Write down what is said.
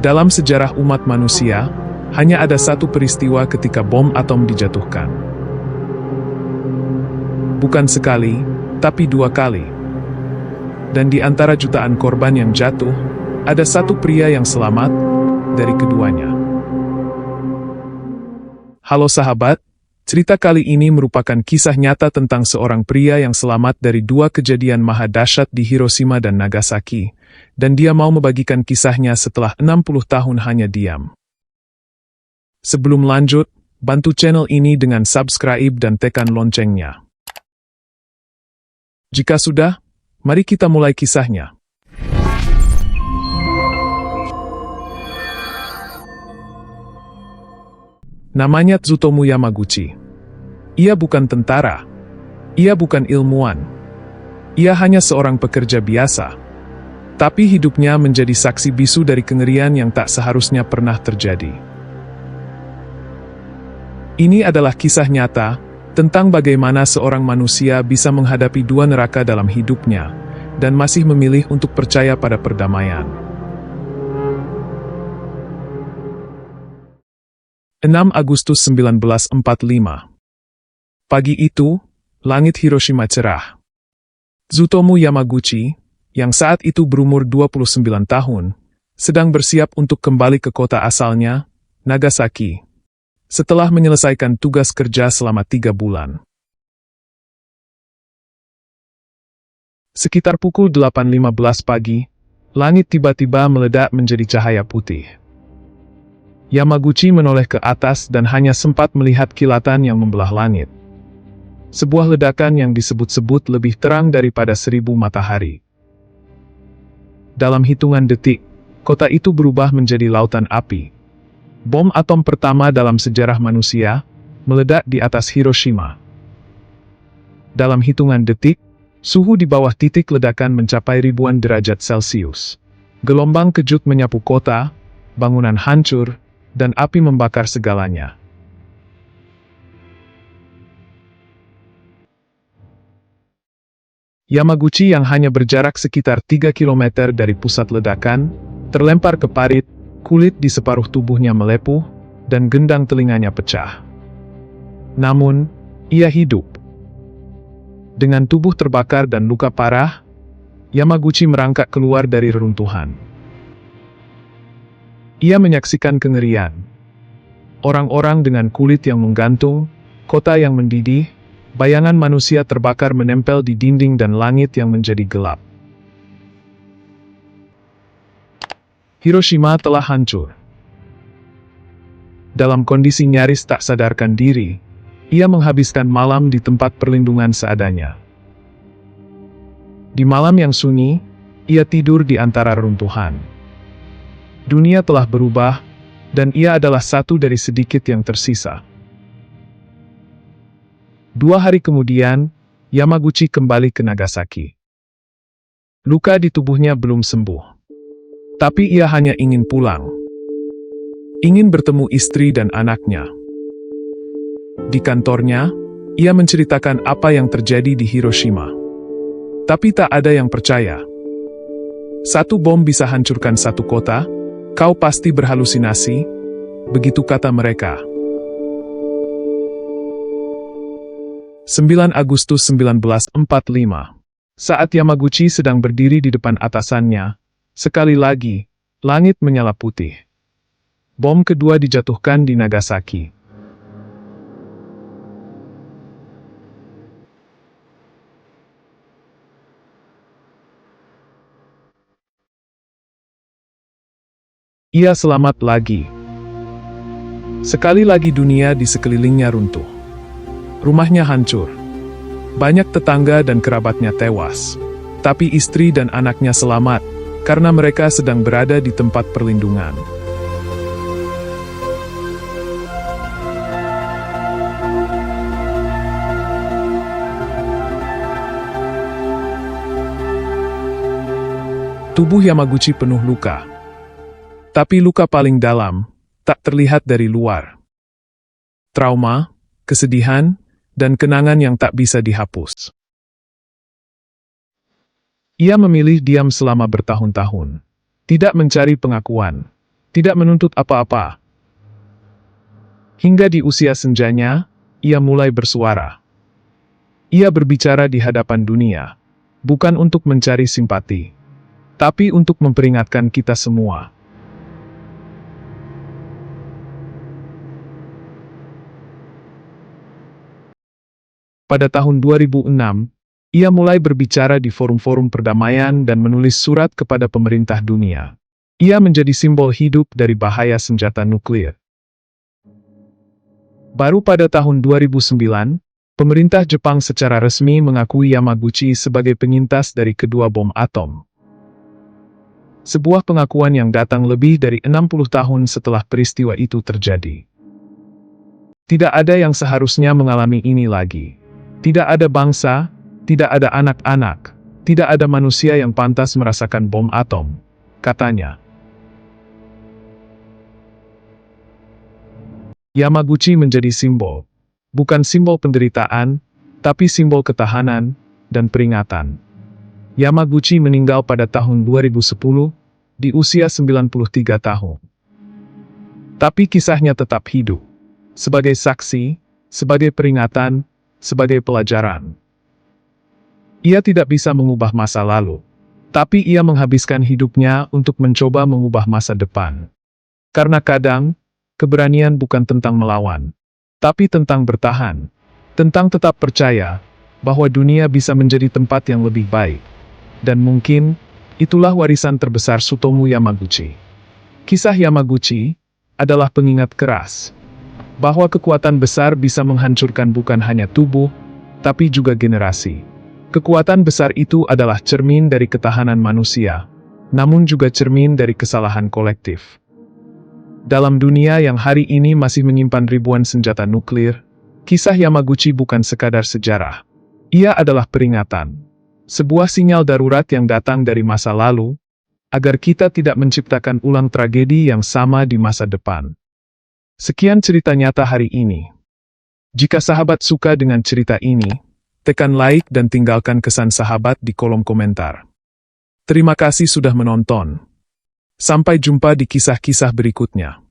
Dalam sejarah umat manusia, hanya ada satu peristiwa ketika bom atom dijatuhkan. Bukan sekali, tapi 2 kali. Dan di antara jutaan korban yang jatuh, ada satu pria yang selamat dari keduanya. Halo sahabat, cerita kali ini merupakan kisah nyata tentang seorang pria yang selamat dari 2 kejadian maha dahsyat di Hiroshima dan Nagasaki, dan dia mau membagikan kisahnya setelah 60 tahun hanya diam. Sebelum lanjut, bantu channel ini dengan subscribe dan tekan loncengnya. Jika sudah, mari kita mulai kisahnya. Namanya Tsutomu Yamaguchi. Ia bukan tentara. Ia bukan ilmuwan. Ia hanya seorang pekerja biasa. Tapi hidupnya menjadi saksi bisu dari kengerian yang tak seharusnya pernah terjadi. Ini adalah kisah nyata tentang bagaimana seorang manusia bisa menghadapi 2 neraka dalam hidupnya, dan masih memilih untuk percaya pada perdamaian. 6 Agustus 1945. Pagi itu, langit Hiroshima cerah. Tsutomu Yamaguchi, yang saat itu berumur 29 tahun, sedang bersiap untuk kembali ke kota asalnya, Nagasaki, setelah menyelesaikan tugas kerja selama 3 bulan. Sekitar pukul 8.15 pagi, langit tiba-tiba meledak menjadi cahaya putih. Yamaguchi menoleh ke atas dan hanya sempat melihat kilatan yang membelah langit. Sebuah ledakan yang disebut-sebut lebih terang daripada 1000 matahari. Dalam hitungan detik, kota itu berubah menjadi lautan api. Bom atom pertama dalam sejarah manusia meledak di atas Hiroshima. Dalam hitungan detik, suhu di bawah titik ledakan mencapai ribuan derajat Celcius. Gelombang kejut menyapu kota, bangunan hancur, dan api membakar segalanya. Yamaguchi yang hanya berjarak sekitar 3 km dari pusat ledakan, terlempar ke parit, kulit di separuh tubuhnya melepuh, dan gendang telinganya pecah. Namun, ia hidup. Dengan tubuh terbakar dan luka parah, Yamaguchi merangkak keluar dari reruntuhan. Ia menyaksikan kengerian. Orang-orang dengan kulit yang menggantung, kota yang mendidih, bayangan manusia terbakar menempel di dinding dan langit yang menjadi gelap. Hiroshima telah hancur. Dalam kondisi nyaris tak sadarkan diri, ia menghabiskan malam di tempat perlindungan seadanya. Di malam yang sunyi, ia tidur di antara reruntuhan. Dunia telah berubah, dan ia adalah satu dari sedikit yang tersisa. 2 hari kemudian, Yamaguchi kembali ke Nagasaki. Luka di tubuhnya belum sembuh. Tapi ia hanya ingin pulang. Ingin bertemu istri dan anaknya. Di kantornya, ia menceritakan apa yang terjadi di Hiroshima. Tapi tak ada yang percaya. 1 bom bisa hancurkan 1 kota, kau pasti berhalusinasi, begitu kata mereka. 9 Agustus 1945. Saat Yamaguchi sedang berdiri di depan atasannya, sekali lagi, langit menyala putih. Bom kedua dijatuhkan di Nagasaki. Ia selamat lagi. Sekali lagi dunia di sekelilingnya runtuh. Rumahnya hancur. Banyak tetangga dan kerabatnya tewas. Tapi istri dan anaknya selamat, karena mereka sedang berada di tempat perlindungan. Tubuh Yamaguchi penuh luka. Tapi luka paling dalam, tak terlihat dari luar. Trauma, kesedihan, dan kenangan yang tak bisa dihapus. Ia memilih diam selama bertahun-tahun. Tidak mencari pengakuan. tidak menuntut apa-apa. Hingga di usia senjanya, ia mulai bersuara. Ia berbicara di hadapan dunia, bukan untuk mencari simpati, tapi untuk memperingatkan kita semua. Pada tahun 2006, ia mulai berbicara di forum-forum perdamaian dan menulis surat kepada pemerintah dunia. Ia menjadi simbol hidup dari bahaya senjata nuklir. Baru pada tahun 2009, pemerintah Jepang secara resmi mengakui Yamaguchi sebagai penyintas dari kedua bom atom. Sebuah pengakuan yang datang lebih dari 60 tahun setelah peristiwa itu terjadi. Tidak ada yang seharusnya mengalami ini lagi. Tidak ada bangsa, tidak ada anak-anak, tidak ada manusia yang pantas merasakan bom atom, katanya. Yamaguchi menjadi simbol, bukan simbol penderitaan, tapi simbol ketahanan dan peringatan. Yamaguchi meninggal pada tahun 2010, di usia 93 tahun. Tapi kisahnya tetap hidup, sebagai saksi, sebagai peringatan, sebagai pelajaran. Ia tidak bisa mengubah masa lalu, tapi ia menghabiskan hidupnya untuk mencoba mengubah masa depan. Karena kadang, keberanian bukan tentang melawan, tapi tentang bertahan, tentang tetap percaya bahwa dunia bisa menjadi tempat yang lebih baik. Dan mungkin, itulah warisan terbesar Tsutomu Yamaguchi. Kisah Yamaguchi adalah pengingat keras bahwa kekuatan besar bisa menghancurkan bukan hanya tubuh, tapi juga generasi. Kekuatan besar itu adalah cermin dari ketahanan manusia, namun juga cermin dari kesalahan kolektif. Dalam dunia yang hari ini masih menyimpan ribuan senjata nuklir, kisah Yamaguchi bukan sekadar sejarah. Ia adalah peringatan. Sebuah sinyal darurat yang datang dari masa lalu, agar kita tidak menciptakan ulang tragedi yang sama di masa depan. Sekian cerita nyata hari ini. Jika sahabat suka dengan cerita ini, tekan like dan tinggalkan kesan sahabat di kolom komentar. Terima kasih sudah menonton. Sampai jumpa di kisah-kisah berikutnya.